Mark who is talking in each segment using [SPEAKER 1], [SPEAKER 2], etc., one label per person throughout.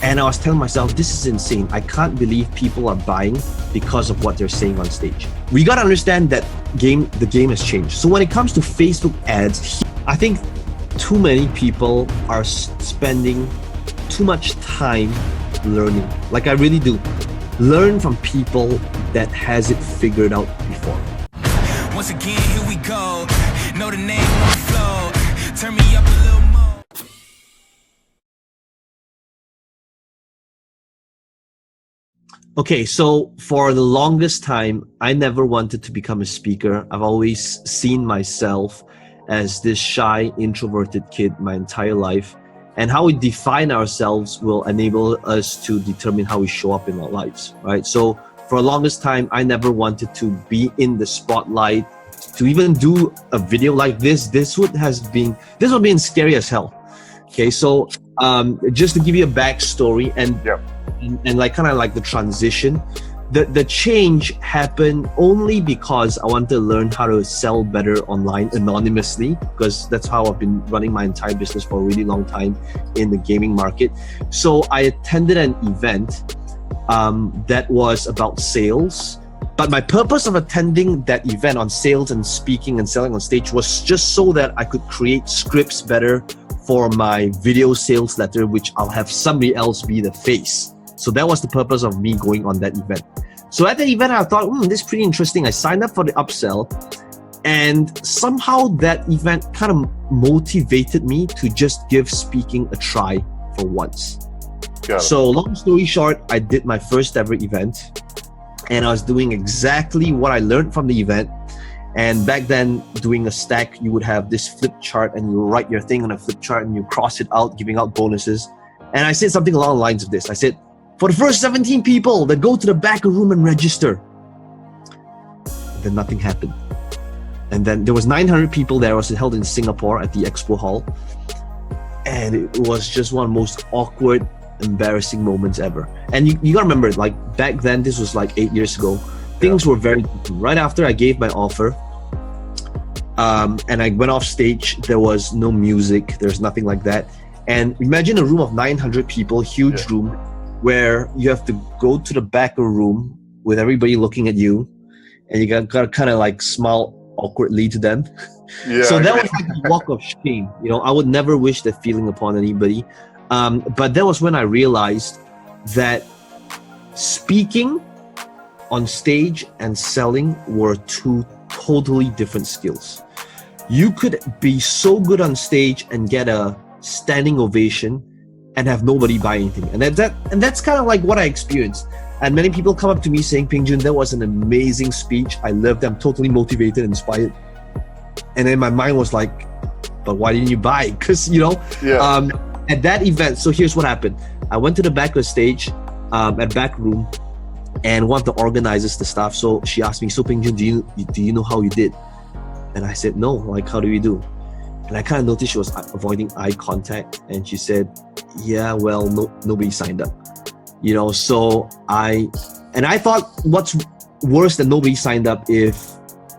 [SPEAKER 1] And I was telling myself, this is insane. I can't believe people are buying because of what they're saying on stage. We got to understand that the game has changed. So when it comes to Facebook ads, I think too many people are spending too much time learning. Like, I really do. Learn from people that has it figured out before.
[SPEAKER 2] Once again, here we go. Know the name on the flow. Turn me up a little more.
[SPEAKER 1] Okay, so for the longest time, I never wanted to become a speaker. I've always seen myself as this shy, introverted kid my entire life. And how we define ourselves will enable us to determine how we show up in our lives, right? So for the longest time, I never wanted to be in the spotlight, to even do a video like this. This would have been scary as hell. Okay, so just to give you a backstory and like kind of like the transition, the change happened only because I wanted to learn how to sell better online anonymously, because that's how I've been running my entire business for a really long time in the gaming market. So I attended an event that was about sales. But my purpose of attending that event on sales and speaking and selling on stage was just so that I could create scripts better for my video sales letter, which I'll have somebody else be the face. So that was the purpose of me going on that event. So at the event, I thought, this is pretty interesting. I signed up for the upsell, and somehow that event kind of motivated me to just give speaking a try for once. So long story short, I did my first ever event, and I was doing exactly what I learned from the event. And back then, doing a stack, you would have this flip chart and you write your thing on a flip chart and you cross it out, giving out bonuses. And I said something along the lines of this. I said, for the first 17 people that go to the back of the room and register. Then nothing happened. And then there was 900 people there. It was held in Singapore at the Expo Hall. And it was just one of the most awkward, embarrassing moments ever. And you gotta remember, like back then, this was like 8 years ago, things were very different. Right after I gave my offer, and I went off stage, there was no music, there's nothing like that. And imagine a room of 900 people, huge room, where you have to go to the back of the room with everybody looking at you, and you gotta kind of like smile awkwardly to them. So that was like a walk of shame. You know, I would never wish that feeling upon anybody. But that was when I realized that speaking on stage and selling were two totally different skills. You could be so good on stage and get a standing ovation and have nobody buy anything. And that's kind of like what I experienced. And many people come up to me saying, Peng Joon, that was an amazing speech. I loved it. I'm totally motivated, inspired. And then my mind was like, but why didn't you buy? Because, at that event, so here's what happened. I went to the back of the stage, at back room, and one of the organizers, the staff, so she asked me, so Peng Joon, do you know how you did? And I said, no, like, how do you do? And I kind of noticed she was avoiding eye contact, and she said, yeah, well, nobody signed up. So I thought, what's worse than nobody signed up if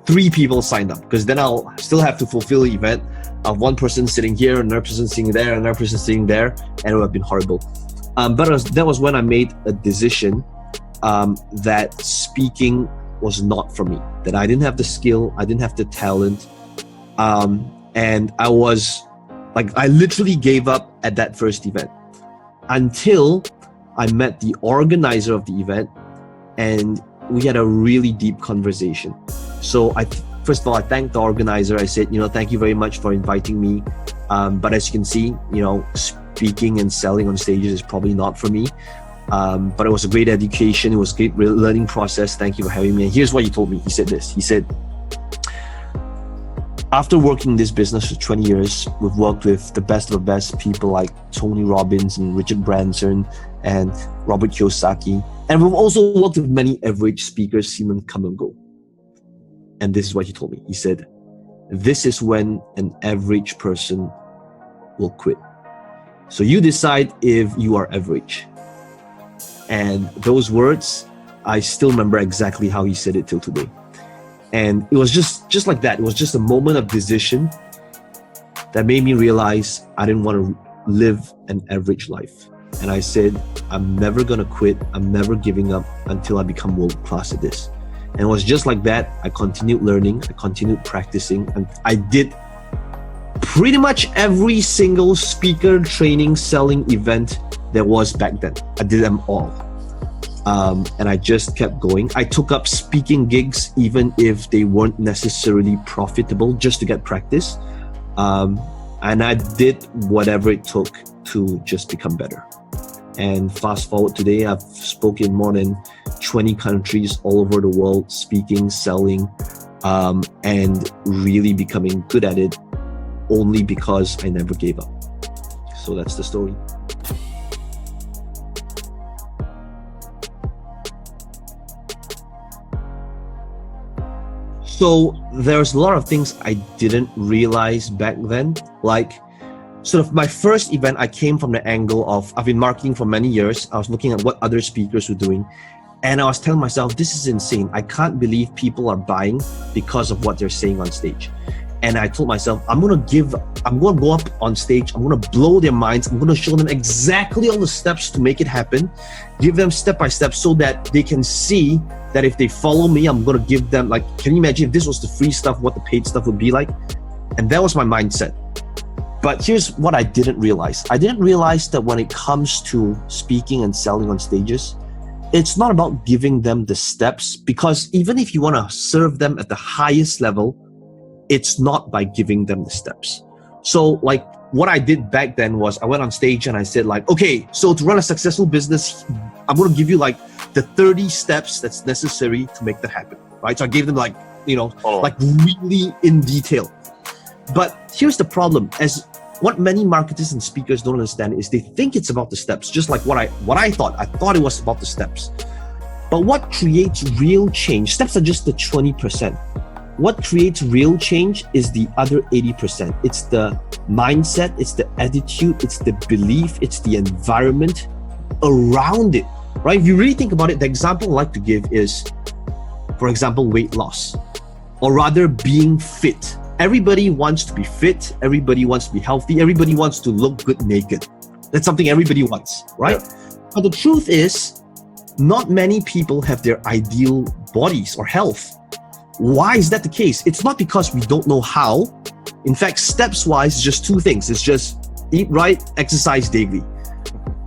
[SPEAKER 1] 3 people signed up, because then I'll still have to fulfill the event of one person sitting here, another person sitting there, another person sitting there, and it would have been horrible. But that was when I made a decision that speaking was not for me, that I didn't have the skill, I didn't have the talent, and I was like, I literally gave up at that first event until I met the organizer of the event, and we had a really deep conversation. So first of all, I thanked the organizer. I said, thank you very much for inviting me. But as you can see, speaking and selling on stages is probably not for me. But it was a great education. It was a great learning process. Thank you for having me. And here's what he told me. He said this. He said, after working in this business for 20 years, we've worked with the best of the best people like Tony Robbins and Richard Branson and Robert Kiyosaki. And we've also worked with many average speakers, seen them come and go. And this is what he told me. He said, this is when an average person will quit. So you decide if you are average. And those words, I still remember exactly how he said it till today. And it was just like that. It was just a moment of decision that made me realize I didn't want to live an average life. And I said, I'm never gonna quit. I'm never giving up until I become world class at this. And it was just like that. I continued learning, I continued practicing, and I did pretty much every single speaker, training, selling event there was back then. I did them all. And I just kept going. I took up speaking gigs even if they weren't necessarily profitable, just to get practice. And I did whatever it took to just become better. And fast forward today, I've spoken in more than 20 countries all over the world, speaking, selling, and really becoming good at it only because I never gave up. So that's the story. So there's a lot of things I didn't realize back then. Like, sort of my first event, I came from the angle of, I've been marketing for many years. I was looking at what other speakers were doing. And I was telling myself, this is insane. I can't believe people are buying because of what they're saying on stage. And I told myself, I'm gonna go up on stage, I'm gonna blow their minds, I'm gonna show them exactly all the steps to make it happen, give them step by step so that they can see that if they follow me, I'm gonna give them, like, can you imagine if this was the free stuff, what the paid stuff would be like? And that was my mindset. But here's what I didn't realize. I didn't realize that when it comes to speaking and selling on stages, it's not about giving them the steps, because even if you wanna serve them at the highest level, it's not by giving them the steps. So like what I did back then was I went on stage and I said like, okay, so to run a successful business, I'm going to give you like the 30 steps that's necessary to make that happen, right? So I gave them like, like really in detail. But here's the problem, as what many marketers and speakers don't understand is they think it's about the steps, just like what I thought. I thought it was about the steps. But what creates real change, steps are just the 20%. What creates real change is the other 80%. It's the mindset, it's the attitude, it's the belief, it's the environment around it, right? If you really think about it, the example I like to give is, for example, weight loss, or rather being fit. Everybody wants to be fit, everybody wants to be healthy, everybody wants to look good naked. That's something everybody wants, right? Yeah. But the truth is, not many people have their ideal bodies or health. Why is that the case? It's not because we don't know how. In fact, steps-wise, just two things. It's just eat right, exercise daily,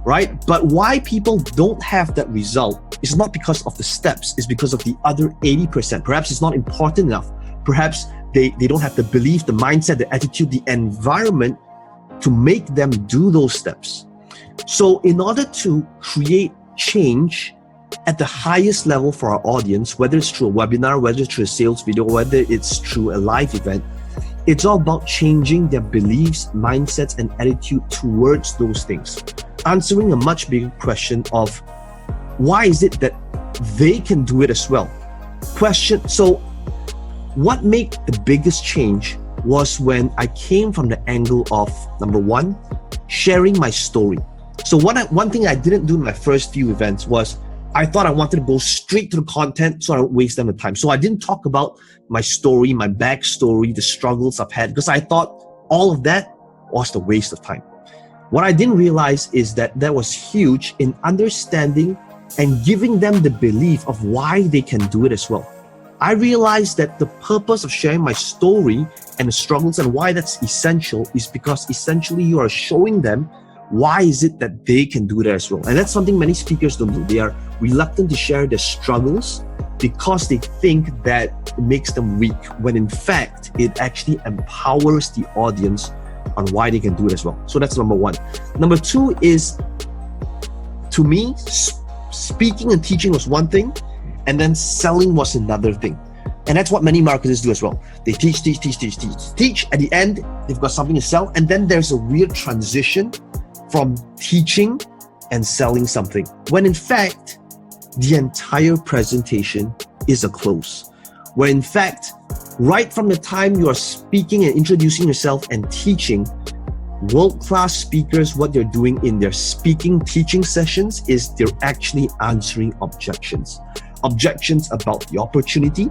[SPEAKER 1] right? But why people don't have that result is not because of the steps, it's because of the other 80%. Perhaps it's not important enough. Perhaps they don't have the belief, the mindset, the attitude, the environment to make them do those steps. So in order to create change at the highest level for our audience, whether it's through a webinar, whether it's through a sales video, whether it's through a live event, it's all about changing their beliefs, mindsets, and attitude towards those things. Answering a much bigger question of why is it that they can do it as well? So what made the biggest change was when I came from the angle of, number one, sharing my story. So one thing I didn't do in my first few events was I thought I wanted to go straight to the content so I don't waste them the time. So I didn't talk about my story, my backstory, the struggles I've had, because I thought all of that was a waste of time. What I didn't realize is that was huge in understanding and giving them the belief of why they can do it as well. I realized that the purpose of sharing my story and the struggles and why that's essential is because essentially you are showing them why is it that they can do that as well. And that's something many speakers don't do. They are reluctant to share their struggles because they think that it makes them weak, when in fact, it actually empowers the audience on why they can do it as well. So that's number one. Number two is, to me, speaking and teaching was one thing, and then selling was another thing. And that's what many marketers do as well. They teach. At the end, they've got something to sell, and then there's a weird transition from teaching and selling something, when in fact, the entire presentation is a close. Where in fact, right from the time you are speaking and introducing yourself and teaching, world-class speakers, what they're doing in their speaking, teaching sessions is they're actually answering objections. Objections about the opportunity,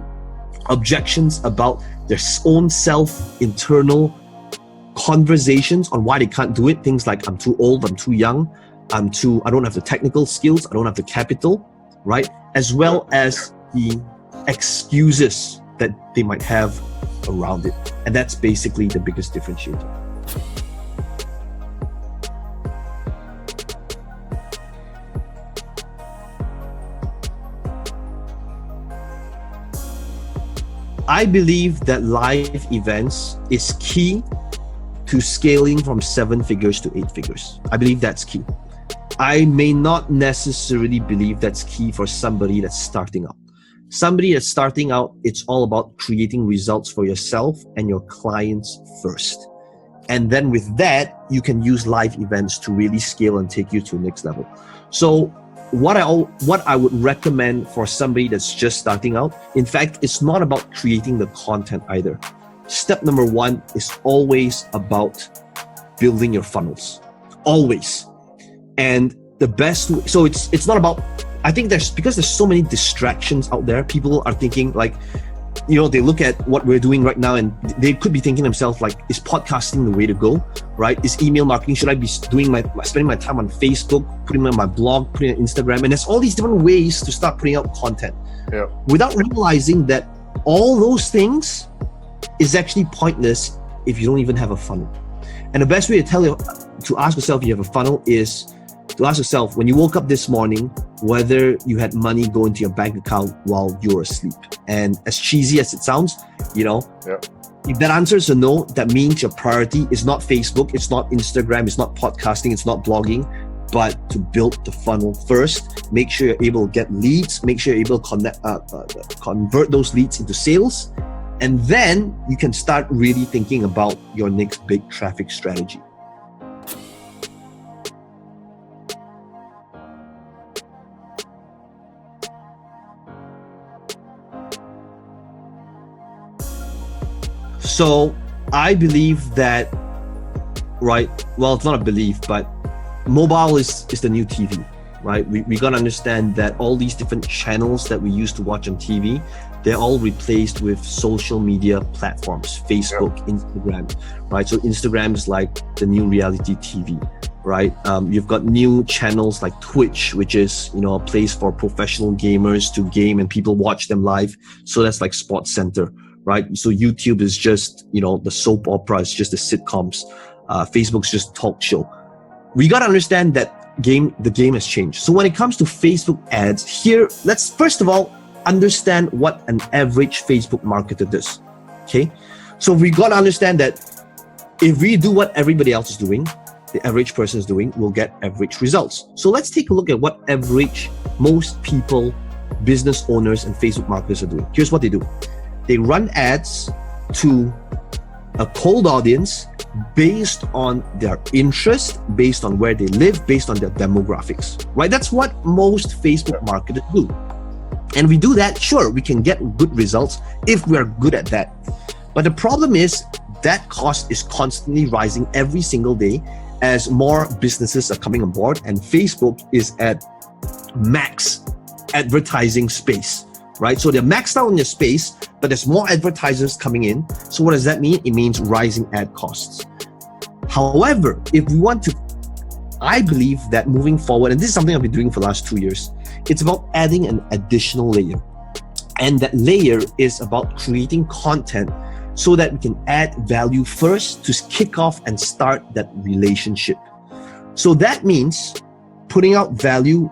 [SPEAKER 1] objections about their own internal conversations on why they can't do it. Things like, I'm too old, I'm too young, I don't have the technical skills, I don't have the capital, right? As well as the excuses that they might have around it. And that's basically the biggest differentiator. I believe that live events is key to scaling from 7 figures to 8 figures. I believe that's key. I may not necessarily believe that's key for somebody that's starting out. Somebody that's starting out, it's all about creating results for yourself and your clients first. And then with that, you can use live events to really scale and take you to the next level. So what I would recommend for somebody that's just starting out, in fact, it's not about creating the content either. Step number 1 is always about building your funnels. Always. And the best way, so it's not about, I think because there's so many distractions out there, people are thinking like, they look at what we're doing right now and they could be thinking themselves like, is podcasting the way to go, right? Is email marketing, should I be spending my time on Facebook, putting it on my blog, putting it on Instagram? And there's all these different ways to start putting out content without realizing that all those things is actually pointless if you don't even have a funnel. And the best way to ask yourself if you have a funnel is to ask yourself, when you woke up this morning, whether you had money go into your bank account while you were asleep. And as cheesy as it sounds, if that answer is a no, that means your priority is not Facebook, it's not Instagram, it's not podcasting, it's not blogging, but to build the funnel first. Make sure you're able to get leads, make sure you're able to convert those leads into sales, and then you can start really thinking about your next big traffic strategy. So I believe that, right? Well, it's not a belief, but mobile is the new TV, right? We got to understand that all these different channels that we used to watch on TV, they're all replaced with social media platforms, Facebook, Instagram, right? So Instagram is like the new reality TV, right? You've got new channels like Twitch, which is, a place for professional gamers to game and people watch them live. So that's like Sports Center, right? So YouTube is just, the soap opera, it's just the sitcoms. Facebook's just talk show. We got to understand that the game has changed. So when it comes to Facebook ads, here, let's first of all understand what an average Facebook marketer does, okay? So we got to understand that if we do what everybody else is doing, the average person is doing, we'll get average results. So let's take a look at what most people, business owners and Facebook marketers are doing. Here's what they do. They run ads to a cold audience based on their interest, based on where they live, based on their demographics, right? That's what most Facebook marketers do. And we do that, sure, we can get good results if we are good at that. But the problem is that cost is constantly rising every single day as more businesses are coming on board, and Facebook is at max advertising space, right? So they're maxed out on their space, but there's more advertisers coming in. So what does that mean? It means rising ad costs. However, if we want to, I believe that moving forward, and this is something I've been doing for the last 2 years, it's about adding an additional layer. And that layer is about creating content so that we can add value first to kick off and start that relationship. So that means putting out value,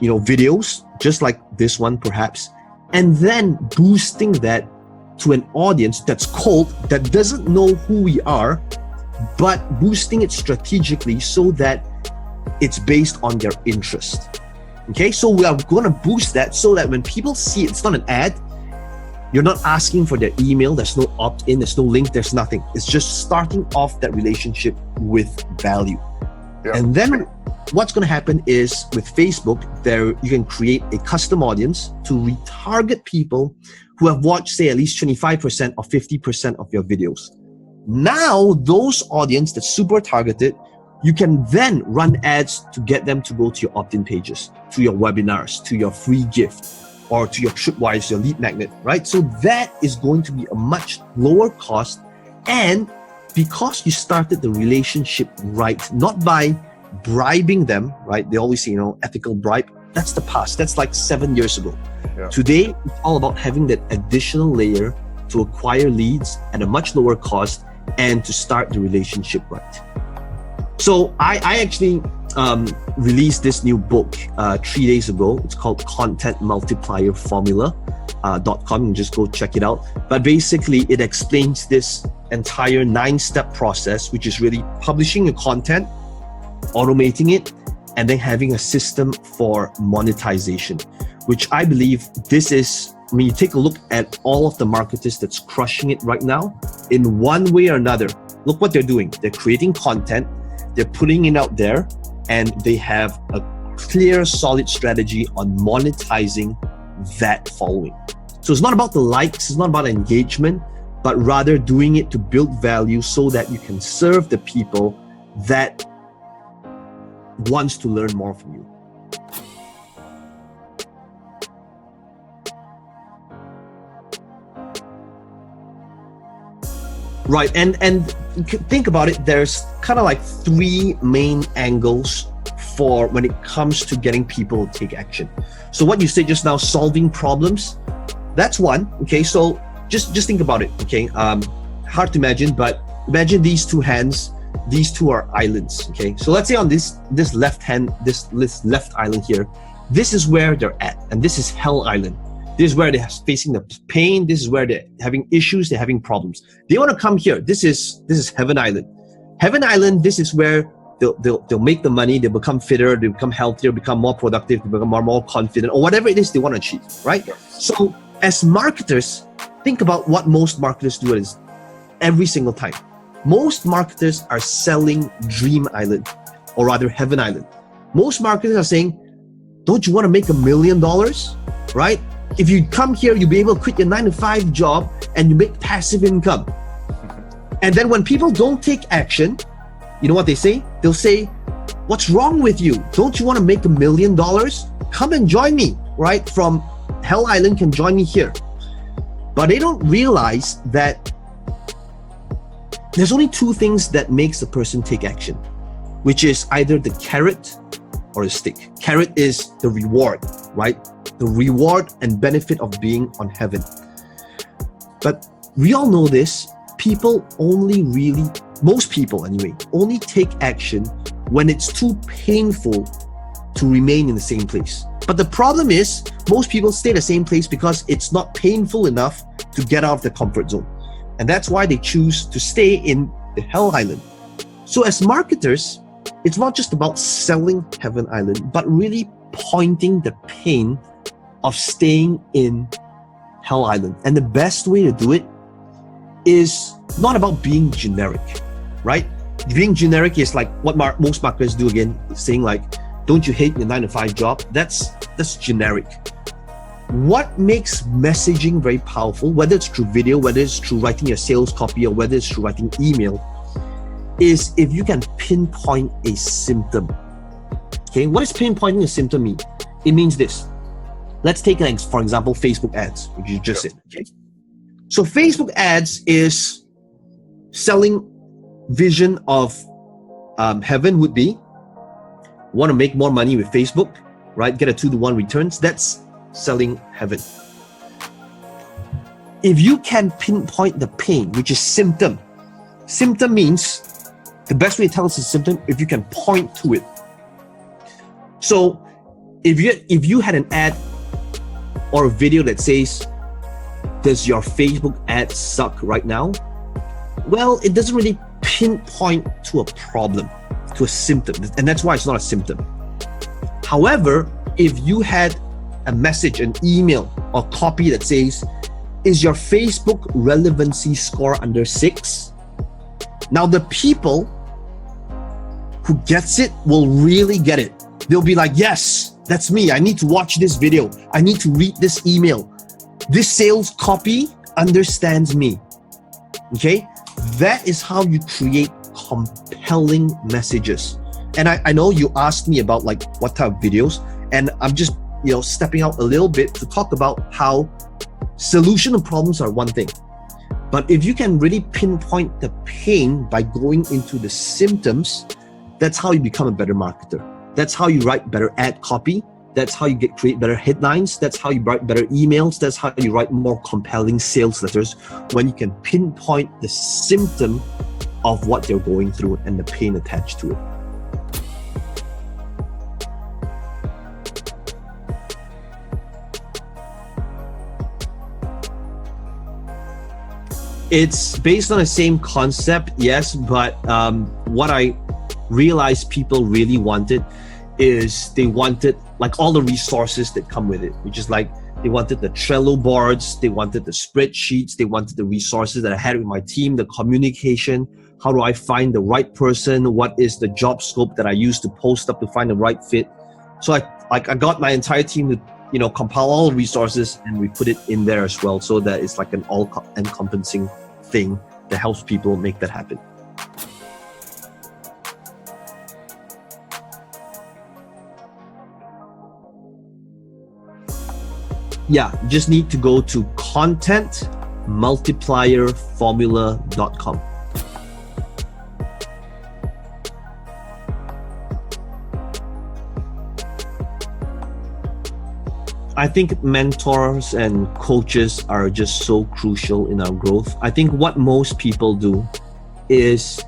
[SPEAKER 1] videos, just like this one perhaps, and then boosting that to an audience that's cold, that doesn't know who we are, but boosting it strategically so that it's based on their interest. Okay, so we are going to boost that so that when people see it, it's not an ad, you're not asking for their email, there's no opt-in, there's no link, there's nothing. It's just starting off that relationship with value. Yeah. And then what's going to happen is with Facebook, you can create a custom audience to retarget people who have watched, say, at least 25% or 50% of your videos. Now, those audience that's super targeted, you can then run ads to get them to go to your opt-in pages, to your webinars, to your free gift, or to your tripwires, your lead magnet, right? So that is going to be a much lower cost. And because you started the relationship right, not by bribing them, right? They always say, ethical bribe. That's the past. That's like 7 years ago.
[SPEAKER 3] Yeah.
[SPEAKER 1] Today, it's all about having that additional layer to acquire leads at a much lower cost and to start the relationship right. So I actually released this new book 3 days ago. It's called Content Multiplier Formula.com. You can just go check it out. But basically, it explains this entire 9-step process, which is really publishing your content, automating it, and then having a system for monetization, which I believe this is, when you take a look at all of the marketers that's crushing it right now, in one way or another, look what they're doing. They're creating content, they're putting it out there, and they have a clear, solid strategy on monetizing that following. So it's not about the likes, it's not about engagement, but rather doing it to build value so that you can serve the people that wants to learn more from you. Right, and think about it, there's kind of like 3 main angles for when it comes to getting people to take action. So what you said just now, solving problems, that's one, okay? So just think about it, okay? Hard to imagine, but imagine these 2 hands. These 2 are islands, okay? So let's say on this left hand, this left island here, this is where they're at, and this is Hell Island. This is where they're facing the pain. This is where they're having issues. They're having problems. They want to come here. This is Heaven Island. Heaven Island. This is where they'll make the money. They become fitter. They become healthier. Become more productive. They become more confident, or whatever it is they want to achieve. Right. So as marketers, think about what most marketers do is every single time. Most marketers are selling Dream Island, or rather Heaven Island. Most marketers are saying, "Don't you want to make $1 million?" Right? If you come here, you'll be able to quit your 9-to-5 job and you make passive income. And then when people don't take action, you know what they say? They'll say, "What's wrong with you? Don't you want to make $1 million? Come and join me," right? From Hell Island can join me here. But they don't realize that there's only 2 things that makes a person take action, which is either the carrot or the stick. Carrot is the reward, right? The reward and benefit of being on heaven. But we all know this, most people anyway, only take action when it's too painful to remain in the same place. But the problem is, most people stay in the same place because it's not painful enough to get out of the comfort zone. And that's why they choose to stay in the Hell Island. So as marketers, it's not just about selling Heaven Island, but really pointing the pain of staying in Hell Island. And the best way to do it is not about being generic, right? Being generic is like what most marketers do again, saying like, "Don't you hate your 9-to-5 job?" That's generic. What makes messaging very powerful, whether it's through video, whether it's through writing your sales copy, or whether it's through writing email, is if you can pinpoint a symptom. Okay, what does pinpointing a symptom mean? It means this. Let's take, for example, Facebook ads, which you just said. Okay. So Facebook ads is selling vision of heaven would be, want to make more money with Facebook, right? Get a 2-to-1 returns. That's selling heaven. If you can pinpoint the pain, which is symptom means the best way to tell us a symptom if you can point to it. So if you had an ad or a video that says, "Does your Facebook ad suck right now?" Well, it doesn't really pinpoint to a problem, to a symptom, and that's why it's not a symptom. However, if you had a message, an email, or copy that says, "Is your Facebook relevancy score under 6?" Now the people who gets it will really get it. They'll be like, "Yes, that's me. I need to watch this video. I need to read this email. This sales copy understands me." Okay? That is how you create compelling messages. And I know you asked me about like what type of videos, and I'm just stepping out a little bit to talk about how solution and problems are one thing. But if you can really pinpoint the pain by going into the symptoms, That's how you become a better marketer. That's how you write better ad copy. That's how you create better headlines. That's how you write better emails. That's how you write more compelling sales letters, when you can pinpoint the symptom of what they're going through and the pain attached to it. It's based on the same concept, yes, but what I realized people really wanted is they wanted like all the resources that come with it, which is like they wanted the Trello boards, they wanted the spreadsheets, they wanted the resources that I had with my team, the communication. How do I find the right person? What is the job scope that I use to post up to find the right fit? So I got my entire team to compile all the resources, and we put it in there as well, so that it's like an all-encompassing thing that helps people make that happen. Yeah, you just need to go to contentmultiplierformula.com. I think mentors and coaches are just so crucial in our growth. I think what most people do is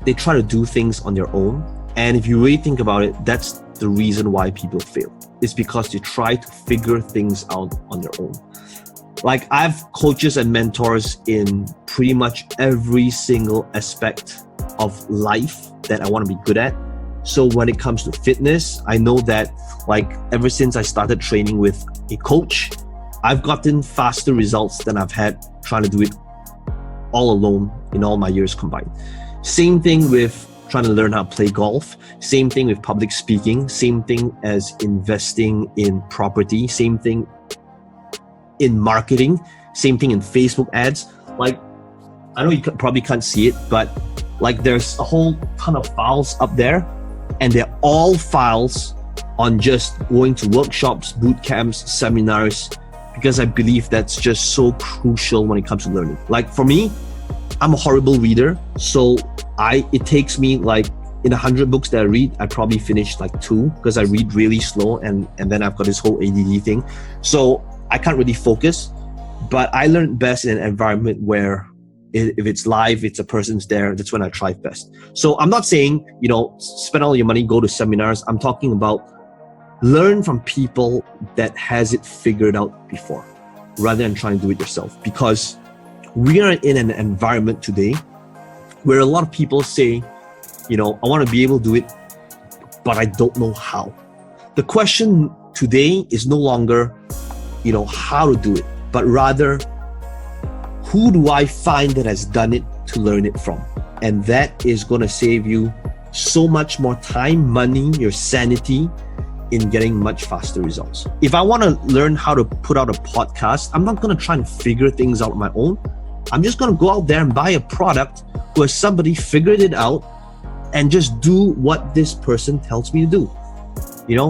[SPEAKER 1] they try to do things on their own. And if you really think about it, that's the reason why people fail. It's because they try to figure things out on their own. Like, I have coaches and mentors in pretty much every single aspect of life that I want to be good at. So when it comes to fitness, I know that like ever since I started training with a coach, I've gotten faster results than I've had trying to do it all alone in all my years combined. Same thing with trying to learn how to play golf. Same thing with public speaking. Same thing as investing in property. Same thing in marketing. Same thing in Facebook ads. Like, I know you probably can't see it, but like there's a whole ton of files up there, and they're all files on just going to workshops, boot camps, seminars, because I believe that's just so crucial when it comes to learning. Like for me, I'm a horrible reader, so it takes me like in 100 books that I read, I probably finish like 2 because I read really slow, and then I've got this whole ADD thing. So I can't really focus, but I learn best in an environment where if it's live, it's a person's there, that's when I thrive best. So I'm not saying, spend all your money, go to seminars. I'm talking about learn from people that has it figured out before, rather than trying to do it yourself. Because we are in an environment today where a lot of people say, I want to be able to do it, but I don't know how. The question today is no longer, how to do it, but rather, who do I find that has done it to learn it from? And that is going to save you so much more time, money, your sanity in getting much faster results. If I want to learn how to put out a podcast, I'm not going to try and figure things out on my own. I'm just going to go out there and buy a product where somebody figured it out and just do what this person tells me to do.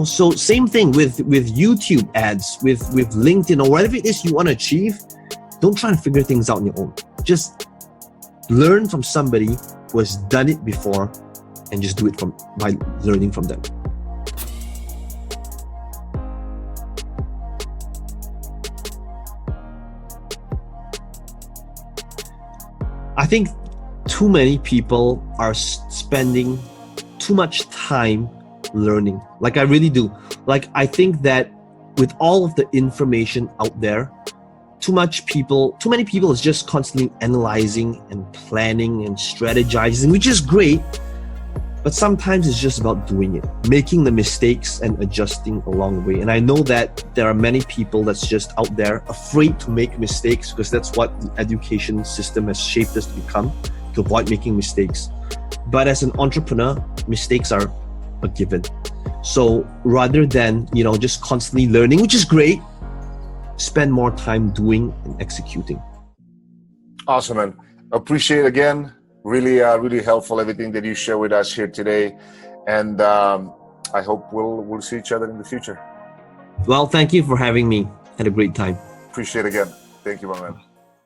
[SPEAKER 1] So same thing with YouTube ads, with LinkedIn, or whatever it is you want to achieve. Don't try and figure things out on your own. Just learn from somebody who has done it before, and just do it by learning from them. I think too many people are spending too much time learning. Like, I really do. Like, I think that with all of the information out there, too many people is just constantly analyzing and planning and strategizing, which is great, but sometimes it's just about doing it, making the mistakes and adjusting along the way. And I know that there are many people that's just out there afraid to make mistakes, because that's what the education system has shaped us to become, to avoid making mistakes. But as an entrepreneur, mistakes are a given. So rather than, just constantly learning, which is great, spend more time doing and executing.
[SPEAKER 3] Awesome, man. Appreciate again. Really, really helpful everything that you share with us here today, and I hope we'll see each other in the future.
[SPEAKER 1] Well, thank you for having me. Had a great time.
[SPEAKER 3] Appreciate it again. Thank you, my man.